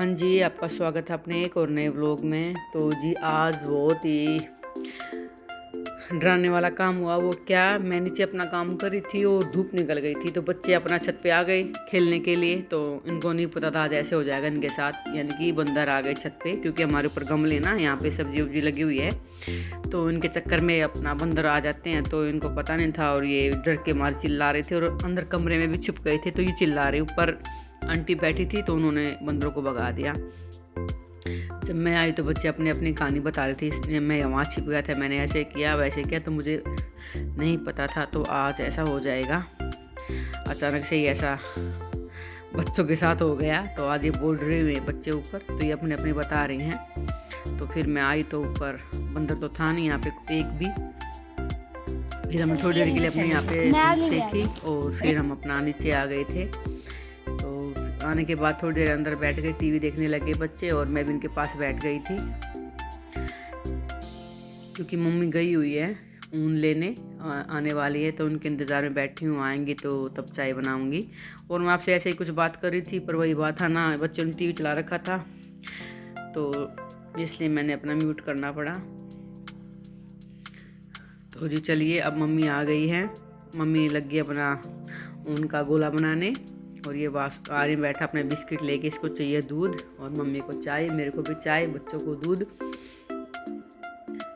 हाँ जी, आपका स्वागत है अपने एक और नए व्लॉग में। तो जी आज बहुत ही डराने वाला काम हुआ। वो क्या, मैं नीचे अपना काम कर रही थी और धूप निकल गई थी, तो बच्चे अपना छत पे आ गए खेलने के लिए। तो इनको नहीं पता था आज ऐसे हो जाएगा इनके साथ, यानी कि बंदर आ गए छत पे, क्योंकि हमारे ऊपर गमले ना यहाँ पे सब्जी उब्जी लगी हुई है। तो इनके चक्कर में अपना बंदर आ जाते हैं, तो इनको पता नहीं था और ये डर के मारे चिल्ला रहे थे और अंदर कमरे में भी छुप गए थे। तो ये चिल्ला रहे, ऊपर आंटी बैठी थी तो उन्होंने बंदरों को भगा दिया। जब मैं आई तो बच्चे अपनी अपनी कहानी बता रहे थे, इसलिए मैं वहाँ छिप गया था। मैंने ऐसे किया वैसे किया, तो मुझे नहीं पता था तो आज ऐसा हो जाएगा। अचानक से ही ऐसा बच्चों के साथ हो गया। तो आज ये बोल रहे हुए बच्चे ऊपर, तो ये अपने अपने बता रहे हैं। तो फिर मैं आई तो ऊपर बंदर तो था नहीं यहाँ पे एक भी। फिर हम थोड़ी देर के लिए अपने यहाँ पे सीखी और फिर हम अपना नीचे आ गए थे। तो आने के बाद थोड़ी देर अंदर बैठ गए, टीवी देखने लगे बच्चे और मैं भी इनके पास बैठ गई थी, क्योंकि मम्मी गई हुई है ऊन लेने, आने वाली है। तो उनके इंतज़ार में बैठी हूँ, आएंगी तो तब चाय बनाऊंगी। और मैं आपसे ऐसे ही कुछ बात कर रही थी, पर वही बात था ना, बच्चों ने टीवी चला रखा था तो इसलिए मैंने अपना म्यूट करना पड़ा। तो जी चलिए, अब मम्मी आ गई है। मम्मी लग गई अपना ऊन का गोला बनाने और ये आर्य बैठा अपने बिस्किट लेके, इसको चाहिए दूध और मम्मी को चाय, मेरे को भी चाय, बच्चों को दूध।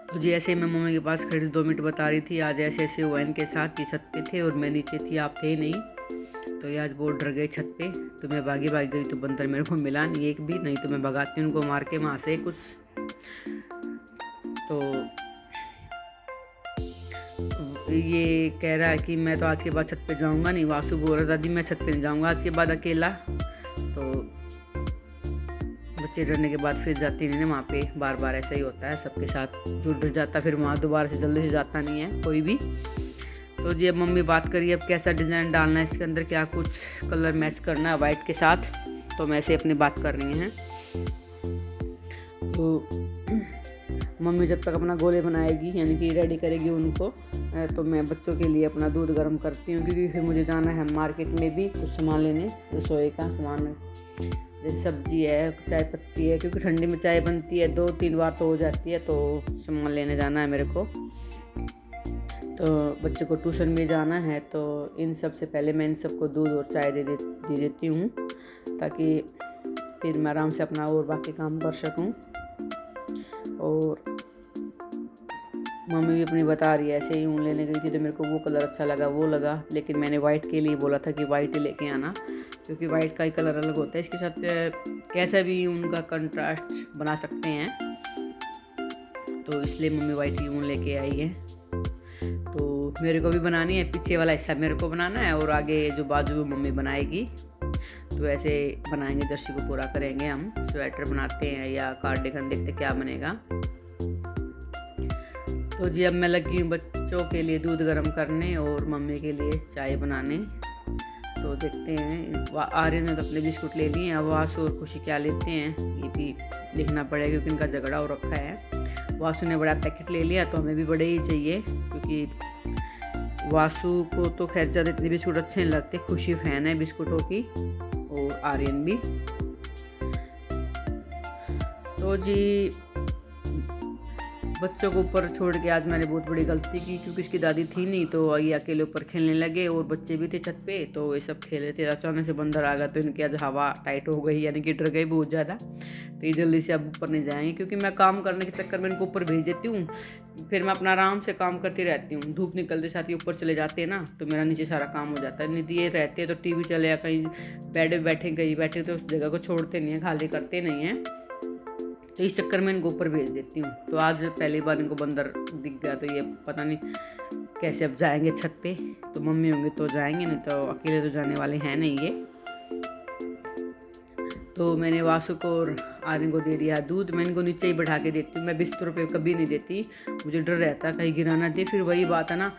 तो जी ऐसे ही मैं मम्मी के पास खड़ी 2 मिनट बता रही थी आज ऐसे ऐसे हुआ इनके साथ। ये छत पे थे और मैं नीचे थी, आप थे नहीं। तो ये आज बहुत डर गए छत पे, तो मैं भागी गई। तो बंदर मेरे को मिला नहीं एक भी, नहीं तो मैं भगाती उनको मार के वहाँ से कुछ। तो ये कह रहा है कि मैं तो आज के बाद छत पे जाऊंगा नहीं। वासु बोल रहा दादी मैं छत पे नहीं जाऊंगा आज के बाद अकेला। तो बच्चे डरने के बाद फिर जाते नहीं ना वहाँ पे, बार बार ऐसा ही होता है सबके साथ। जो डर जाता फिर वहाँ दोबारा से जल्दी से जाता नहीं है कोई भी। तो जी अब मम्मी बात करिए अब कैसा डिज़ाइन डालना है इसके अंदर, क्या कुछ कलर मैच करना है वाइट के साथ। तो मैं ऐसे अपनी बात कर रही हैं। तो मम्मी जब तक अपना गोले बनाएगी यानी कि रेडी करेगी उनको, तो मैं बच्चों के लिए अपना दूध गर्म करती हूँ, क्योंकि फिर मुझे जाना है मार्केट में भी कुछ सामान लेने, रसोई का सामान जैसे सब्जी है, चाय पत्ती है, क्योंकि ठंडी में चाय बनती है 2-3 बार तो हो जाती है। तो सामान लेने जाना है मेरे को। तो बच्चे को ट्यूशन भी जाना है, तो इन सब से पहले मैं इन सबको दूध और चाय दे देती हूँ, ताकि फिर मैं आराम से अपना और बाकी काम कर सकूँ। और मम्मी भी अपनी बता रही है, ऐसे ही ऊन लेने गई थी तो मेरे को वो कलर अच्छा लगा, वो लगा, लेकिन मैंने वाइट के लिए बोला था कि वाइट ही लेके आना, क्योंकि वाइट का ही कलर अलग होता है। इसके साथ कैसा भी उनका कंट्रास्ट बना सकते हैं, तो इसलिए मम्मी वाइट ही ऊन लेके आई है। तो मेरे को भी बनानी है, पीछे वाला हिस्सा मेरे को बनाना है और आगे जो बाजू वो मम्मी बनाएगी। तो ऐसे बनाएंगे, जर्सी को पूरा करेंगे हम। स्वेटर बनाते हैं या कार्डिगन, देखते क्या बनेगा। तो जी अब मैं लगी हूँ बच्चों के लिए दूध गर्म करने और मम्मी के लिए चाय बनाने। तो देखते हैं, आर्यन ने तो अपने बिस्कुट ले लिए, अब वासु और खुशी क्या लेते हैं ये भी देखना पड़ेगा, क्योंकि इनका झगड़ा हो रखा है। वासु ने बड़ा पैकेट ले लिया, तो हमें भी बड़े ही चाहिए, क्योंकि वासु को तो खैर ज़्यादा इतने बिस्कुट अच्छे नहीं लगते। खुशी फैन है बिस्कुटों की और आर्यन भी। तो जी बच्चों को ऊपर छोड़ के आज मैंने बहुत बड़ी गलती की, क्योंकि इसकी दादी थी नहीं, तो ये अकेले ऊपर खेलने लगे और बच्चे भी थे छत पे, तो ये सब खेल रहे थे। अचानक से बंदर आ गया, तो इनकी आज हवा टाइट हो गई, यानी कि डर गई बहुत ज़्यादा। तो ये जल्दी से अब ऊपर नहीं जाएंगे, क्योंकि मैं काम करने के चक्कर में इनको ऊपर भेज देती हूँ, फिर मैं अपना आराम से काम करती रहती हूँ। धूप निकलते साथ ही ऊपर चले जाते हैं ना, तो मेरा नीचे सारा काम हो जाता है। नहीं तो ये रहते हैं तो टीवी चले या कहीं बेड में बैठे, कहीं बैठे, तो उस जगह को छोड़ते नहीं हैं, खाली करते नहीं हैं। तो इस चक्कर में इनको ऊपर भेज देती हूँ। तो आज पहली बार इनको बंदर दिख गया, तो ये पता नहीं कैसे अब जाएंगे छत पे। तो मम्मी होंगे तो जाएंगे, नहीं तो अकेले तो जाने वाले हैं नहीं ये। तो मैंने वासु को और आर्यन को दे दिया दूध। मैं इनको नीचे ही बैठा के देती हूँ, मैं बिस्तर पे कभी नहीं देती, मुझे डर रहता है कहीं गिरा ना दे। फिर वही बात है ना,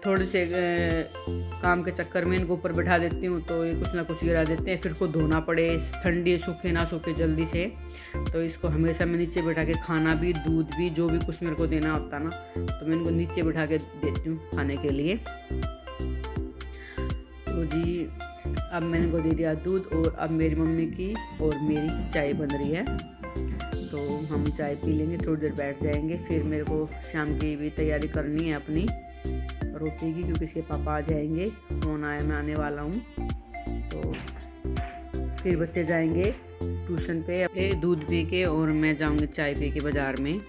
थोड़े से काम के चक्कर में इनको ऊपर बैठा देती हूँ, तो ये कुछ ना कुछ गिरा देते हैं, फिर को धोना पड़े, ठंडी सूखे ना सूखे जल्दी से। तो इसको हमेशा मैं नीचे बैठा के, खाना भी दूध भी जो भी कुछ मेरे को देना होता ना, तो मैं इनको नीचे बैठा के देती हूँ खाने के लिए। तो जी अब मैंने इनको दे दिया दूध और अब मेरी मम्मी की और मेरी चाय बन रही है, तो हम चाय पी लेंगे, थोड़ी देर बैठ जाएंगे। फिर मेरे को शाम की भी तैयारी करनी है अपनी रोटी की, क्योंकि इसके पापा आ जाएंगे, फ़ोन आया मैं आने वाला हूँ। तो फिर बच्चे जाएंगे ट्यूशन पे दूध पी के, और मैं जाऊँगी चाय पी के बाज़ार में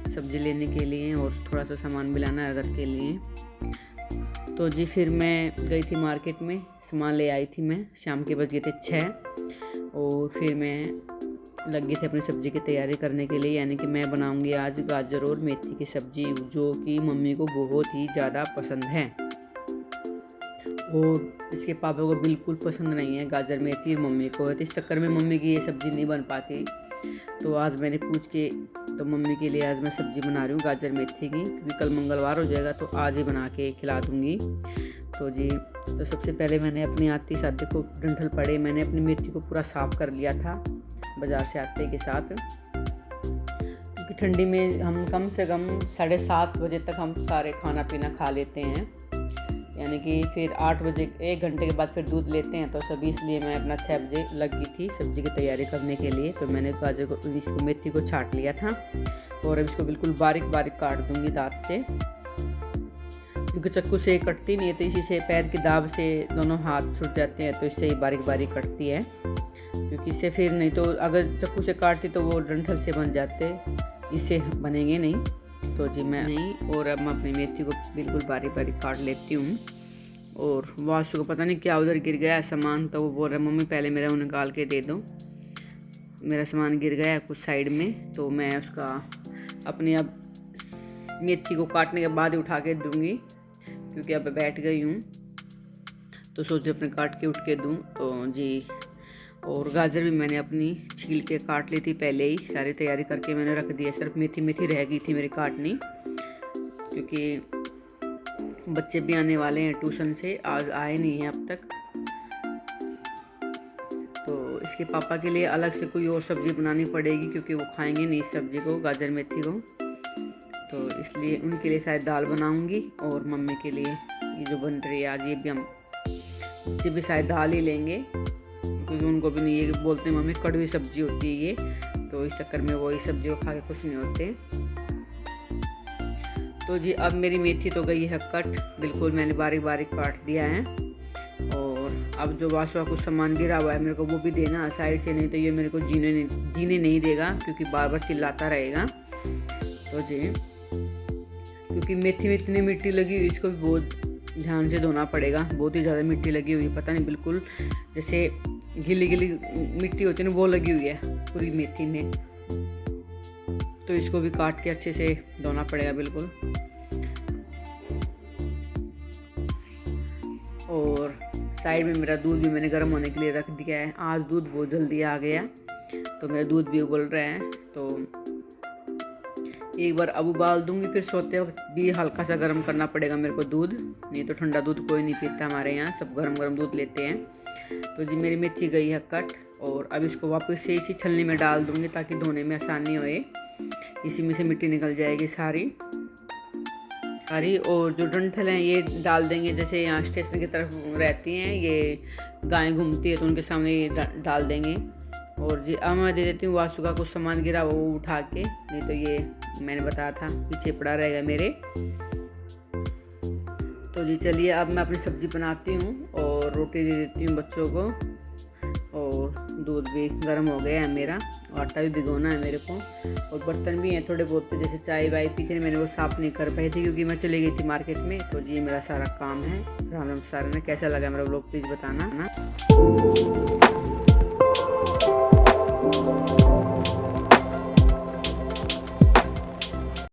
सब्ज़ी लेने के लिए और थोड़ा सा सामान भी लाना है घर के लिए। तो जी फिर मैं गई थी मार्केट में, सामान ले आई थी मैं, शाम के बज गए थे 6 और फिर मैं लग गई थी अपनी सब्ज़ी की तैयारी करने के लिए। यानी कि मैं बनाऊंगी आज गाजर और मेथी की सब्ज़ी, जो कि मम्मी को बहुत ही ज़्यादा पसंद है और इसके पापा को बिल्कुल पसंद नहीं है गाजर मेथी, मम्मी को है, तो इस चक्कर में मम्मी की ये सब्ज़ी नहीं बन पाती। तो आज मैंने पूछ के तो मम्मी के लिए आज मैं सब्ज़ी बना रही हूँ गाजर मेथी की, क्योंकि कल मंगलवार हो जाएगा तो आज ही बना के खिला दूँगी। तो जी तो सबसे पहले मैंने अपनी आती साथ देखो डंठल पड़े, मैंने अपनी मेथी को पूरा साफ़ कर लिया था बाज़ार से आते के साथ, क्योंकि ठंडी में हम कम से कम 7:30 बजे तक हम सारे खाना पीना खा लेते हैं, यानी कि फिर 8 बजे 1 घंटे के बाद फिर दूध लेते हैं। तो सभी इसलिए मैं अपना 6 बजे लग गई थी सब्ज़ी की तैयारी करने के लिए। तो मैंने गाजर को इसको मेथी को छाट लिया था और अब इसको बिल्कुल बारीक बारीक काट दूँगी दांत से, क्योंकि चाकू से कटती नहीं है, तो इसी से पैर की दाब से दोनों हाथ छूट जाते हैं, तो इससे ही बारीक बारीक कटती है, क्योंकि इससे फिर नहीं तो अगर चाकू से काटती तो वो डंठल से बन जाते, इससे बनेंगे नहीं। तो जी मैं नहीं, और अब मैं अपनी मेथी को बिल्कुल बारीक बारीक काट लेती हूँ। और वासु को पता नहीं क्या उधर गिर गया सामान, तो वो बोल रहा है मम्मी पहले मेरा वो निकाल के दे दो, मेरा सामान गिर गया है कुछ साइड में, तो मैं उसका अपनी अब मेथी को काटने के बाद ही उठा के दूँगी, क्योंकि अब बैठ गई हूँ तो सोचे अपने काट के उठ के दूँ। तो जी और गाजर भी मैंने अपनी छील के काट ली थी पहले ही, सारी तैयारी करके मैंने रख दी है, सिर्फ मेथी मेथी रह गई थी मेरी काटनी, क्योंकि बच्चे भी आने वाले हैं ट्यूशन से, आज आए नहीं हैं अब तक। तो इसके पापा के लिए अलग से कोई और सब्ज़ी बनानी पड़ेगी, क्योंकि वो खाएंगे नहीं इस सब्ज़ी को, गाजर मेथी को, तो इसलिए उनके लिए शायद दाल बनाऊंगी। और मम्मी के लिए ये जो बन रही है आज, ये भी हम बच्चे भी शायद दाल ही लेंगे, क्योंकि उनको भी नहीं, ये बोलते हैं मम्मी कड़वी सब्ज़ी होती है ये, तो इस चक्कर में वो इस सब्ज़ी को खा के कुछ नहीं होते। तो जी अब मेरी मेथी तो गई है कट, बिल्कुल मैंने बारीक बारीक काट दिया है। और अब जो वासवा कुछ सामान गिरा हुआ है मेरे को वो भी देना साइड से, नहीं तो ये मेरे को जीने नहीं देगा, क्योंकि बार बार चिल्लाता रहेगा। तो जी क्योंकि मेथी में इतनी मिट्टी लगी हुई, इसको भी बहुत ध्यान से धोना पड़ेगा, बहुत ही ज़्यादा मिट्टी लगी हुई है, पता नहीं बिल्कुल जैसे गीली गीली मिट्टी होती है ना वो लगी हुई है पूरी मेथी में, तो इसको भी काट के अच्छे से धोना पड़ेगा बिल्कुल। और साइड में मेरा दूध भी मैंने गर्म होने के लिए रख दिया है, आज दूध बहुत जल्दी आ गया, तो मेरा दूध भी उबल रहा है, तो एक बार अब उबाल दूंगी, फिर सोते वक्त भी हल्का सा गर्म करना पड़ेगा मेरे को दूध, नहीं तो ठंडा दूध कोई नहीं पीता हमारे यहाँ, सब गर्म गर्म दूध लेते हैं। तो जी मेरी मेथी गई है कट, और अब इसको वापस से इसी छलनी में डाल दूंगी ताकि धोने में आसानी होए, इसी में से मिट्टी निकल जाएगी सारी। और जो डंठल हैं ये डाल देंगे, जैसे यहाँ स्टेशन की तरफ रहती हैं ये गायें घूमती है तो उनके सामने ये डाल देंगे। और जी अब मैं दे देती हूँ वासु का कुछ सामान गिरा वो उठा के, नहीं तो ये मैंने बताया था पीछे पड़ा रहेगा मेरे। तो जी चलिए अब मैं अपनी सब्ज़ी बनाती हूँ और रोटी दे देती हूँ बच्चों को, और दूध भी गर्म हो गया है मेरा, आटा भी भिगोना है मेरे को, और बर्तन भी हैं थोड़े बहुत, जैसे चाय वाय पी थी मैंने वो साफ़ नहीं कर पाई थी क्योंकि मैं चली गई थी मार्केट में। तो जी मेरा सारा काम है। राम राम सारा ने कैसा लगा मेरा व्लॉग प्लीज़ बताना ना।